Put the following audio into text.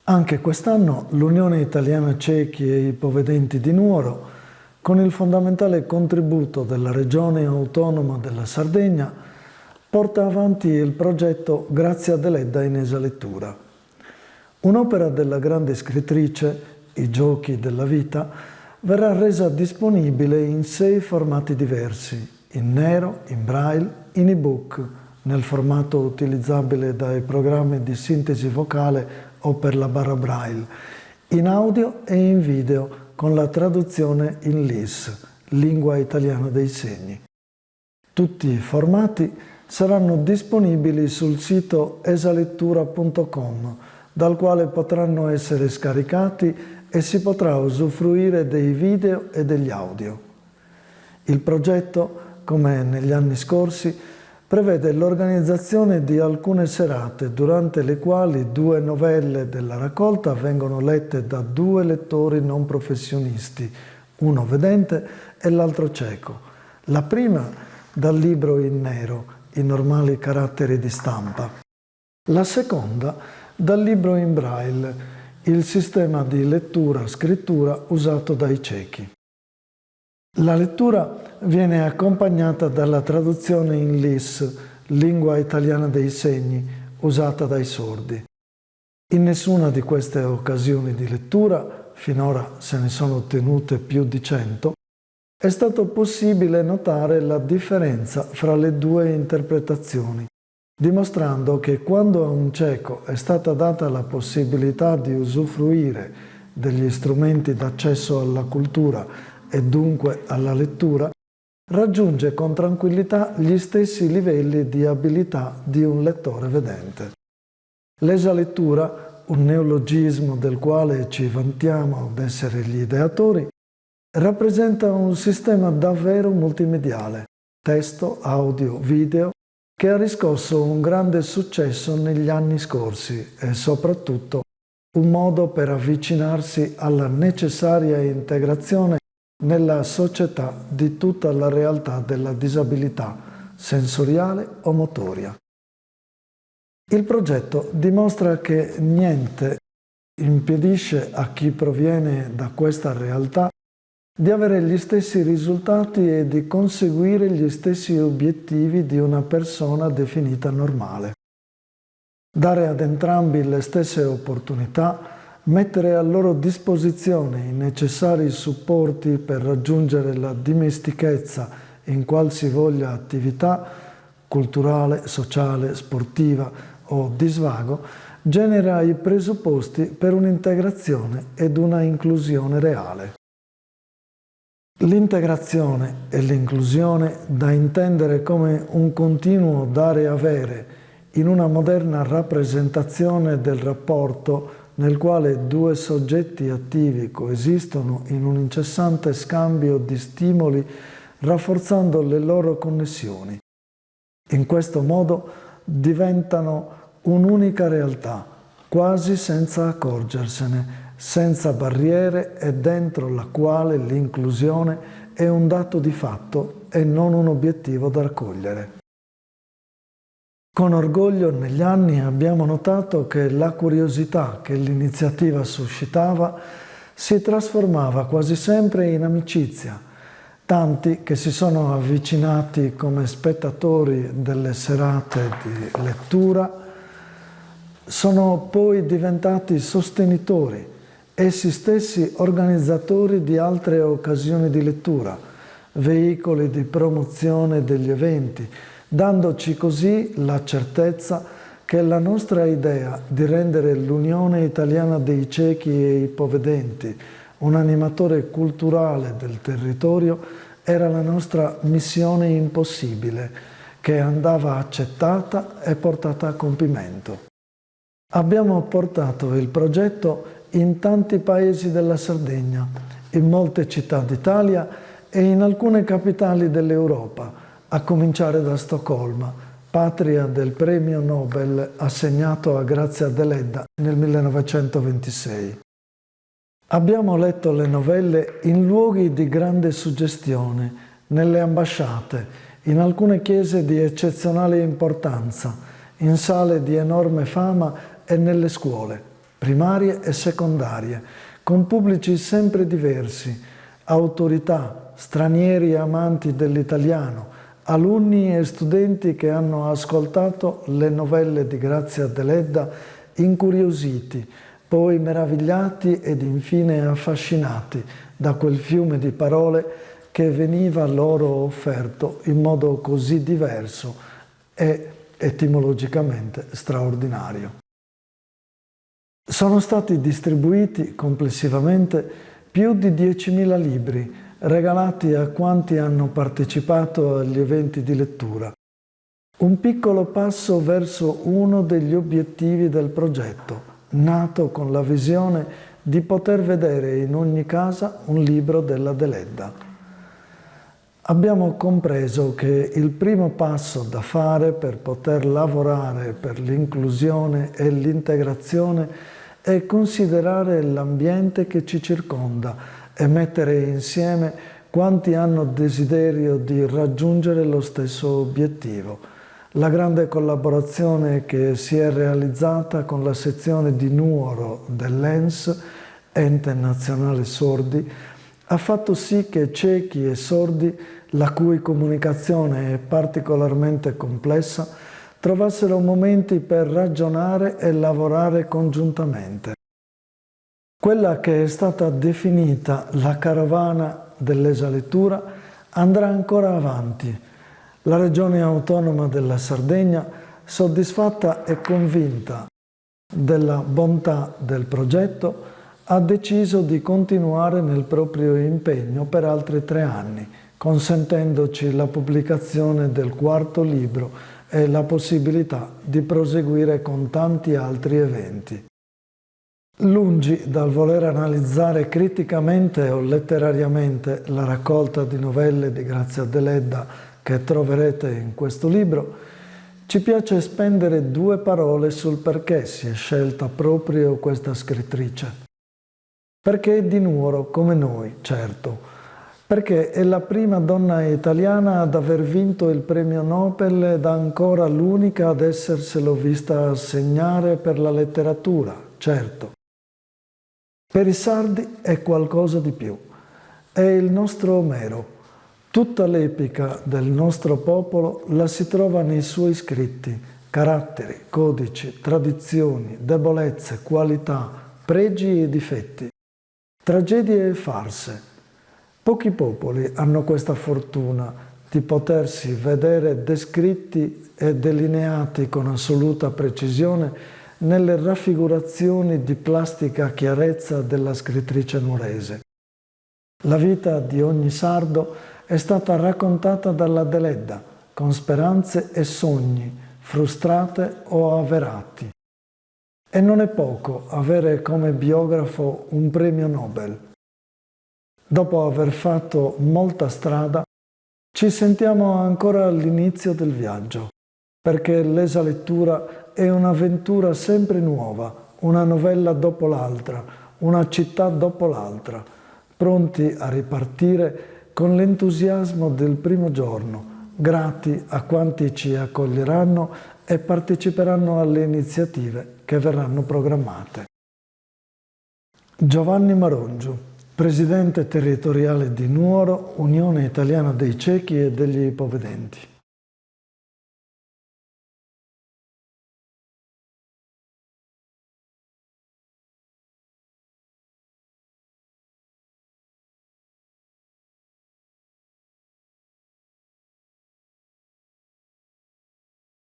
Anche quest'anno l'Unione Italiana Ciechi e Ipovedenti di Nuoro, con il fondamentale contributo della Regione Autonoma della Sardegna, porta avanti il progetto Grazia Deledda in Esalettura. Un'opera della grande scrittrice, I giochi della vita, verrà resa disponibile in 6 formati diversi, in nero, in braille, in ebook, nel formato utilizzabile dai programmi di sintesi vocale o per la barra braille, in audio e in video con la traduzione in LIS, lingua italiana dei segni. Tutti i formati saranno disponibili sul sito esalettura.com, dal quale potranno essere scaricati e si potrà usufruire dei video e degli audio. Il progetto, come negli anni scorsi, prevede l'organizzazione di alcune serate durante le quali 2 novelle della raccolta vengono lette da 2 lettori non professionisti, uno vedente e l'altro cieco. La prima dal libro in nero, I normali caratteri di stampa. La seconda dal libro in braille, il sistema di lettura-scrittura usato dai ciechi. La lettura viene accompagnata dalla traduzione in LIS, lingua italiana dei segni, usata dai sordi. In nessuna di queste occasioni di lettura, finora se ne sono tenute più di 100, è stato possibile notare la differenza fra le 2 interpretazioni, dimostrando che quando a un cieco è stata data la possibilità di usufruire degli strumenti d'accesso alla cultura e dunque alla lettura, raggiunge con tranquillità gli stessi livelli di abilità di un lettore vedente. L'esalettura, un neologismo del quale ci vantiamo d'essere gli ideatori, rappresenta un sistema davvero multimediale, testo, audio, video, che ha riscosso un grande successo negli anni scorsi e soprattutto un modo per avvicinarsi alla necessaria integrazione nella società di tutta la realtà della disabilità sensoriale o motoria. Il progetto dimostra che niente impedisce a chi proviene da questa realtà di avere gli stessi risultati e di conseguire gli stessi obiettivi di una persona definita normale. Dare ad entrambi le stesse opportunità, mettere a loro disposizione i necessari supporti per raggiungere la dimestichezza in qualsivoglia attività culturale, sociale, sportiva o di svago, genera i presupposti per un'integrazione ed una inclusione reale. L'integrazione e l'inclusione da intendere come un continuo dare e avere in una moderna rappresentazione del rapporto nel quale 2 soggetti attivi coesistono in un incessante scambio di stimoli rafforzando le loro connessioni. In questo modo diventano un'unica realtà, quasi senza accorgersene, senza barriere e dentro la quale l'inclusione è un dato di fatto e non un obiettivo da raccogliere. Con orgoglio negli anni abbiamo notato che la curiosità che l'iniziativa suscitava si trasformava quasi sempre in amicizia, tanti che si sono avvicinati come spettatori delle serate di lettura sono poi diventati sostenitori, essi stessi organizzatori di altre occasioni di lettura, veicoli di promozione degli eventi, dandoci così la certezza che la nostra idea di rendere l'Unione Italiana dei Ciechi e Ipovedenti un animatore culturale del territorio era la nostra missione impossibile, che andava accettata e portata a compimento. Abbiamo portato il progetto in tanti paesi della Sardegna, in molte città d'Italia e in alcune capitali dell'Europa, a cominciare da Stoccolma, patria del premio Nobel assegnato a Grazia Deledda nel 1926. Abbiamo letto le novelle in luoghi di grande suggestione, nelle ambasciate, in alcune chiese di eccezionale importanza, in sale di enorme fama e nelle scuole. primarie e secondarie, con pubblici sempre diversi, autorità, stranieri amanti dell'italiano, alunni e studenti che hanno ascoltato le novelle di Grazia Deledda incuriositi, poi meravigliati ed infine affascinati da quel fiume di parole che veniva loro offerto in modo così diverso e etimologicamente straordinario. Sono stati distribuiti complessivamente più di 10.000 libri, regalati a quanti hanno partecipato agli eventi di lettura. Un piccolo passo verso uno degli obiettivi del progetto, nato con la visione di poter vedere in ogni casa un libro della Deledda. Abbiamo compreso che il primo passo da fare per poter lavorare per l'inclusione e l'integrazione è considerare l'ambiente che ci circonda e mettere insieme quanti hanno desiderio di raggiungere lo stesso obiettivo. La grande collaborazione che si è realizzata con la sezione di Nuoro dell'ENS, Ente Nazionale Sordi, ha fatto sì che ciechi e sordi, la cui comunicazione è particolarmente complessa, trovassero momenti per ragionare e lavorare congiuntamente. Quella che è stata definita la carovana dell'Esalettura andrà ancora avanti. La Regione Autonoma della Sardegna, soddisfatta e convinta della bontà del progetto, ha deciso di continuare nel proprio impegno per altri 3 anni, consentendoci la pubblicazione del 4º libro e la possibilità di proseguire con tanti altri eventi. Lungi dal voler analizzare criticamente o letterariamente la raccolta di novelle di Grazia Deledda che troverete in questo libro, ci piace spendere 2 parole sul perché si è scelta proprio questa scrittrice. Perché è di Nuoro, come noi, certo. Perché è la prima donna italiana ad aver vinto il premio Nobel ed ancora l'unica ad esserselo vista assegnare per la letteratura, certo. Per i sardi è qualcosa di più. È il nostro Omero. Tutta l'epica del nostro popolo la si trova nei suoi scritti, caratteri, codici, tradizioni, debolezze, qualità, pregi e difetti, tragedie e farse. Pochi popoli hanno questa fortuna di potersi vedere descritti e delineati con assoluta precisione nelle raffigurazioni di plastica chiarezza della scrittrice nuorese. La vita di ogni sardo è stata raccontata dalla Deledda, con speranze e sogni, frustrate o avverati. E non è poco avere come biografo un premio Nobel. Dopo aver fatto molta strada, ci sentiamo ancora all'inizio del viaggio, perché l'Esalettura è un'avventura sempre nuova, una novella dopo l'altra, una città dopo l'altra, pronti a ripartire con l'entusiasmo del primo giorno, grati a quanti ci accoglieranno e parteciperanno alle iniziative che verranno programmate. Giovanni Marongiu, Presidente territoriale di Nuoro, Unione Italiana dei Ciechi e degli Ipovedenti.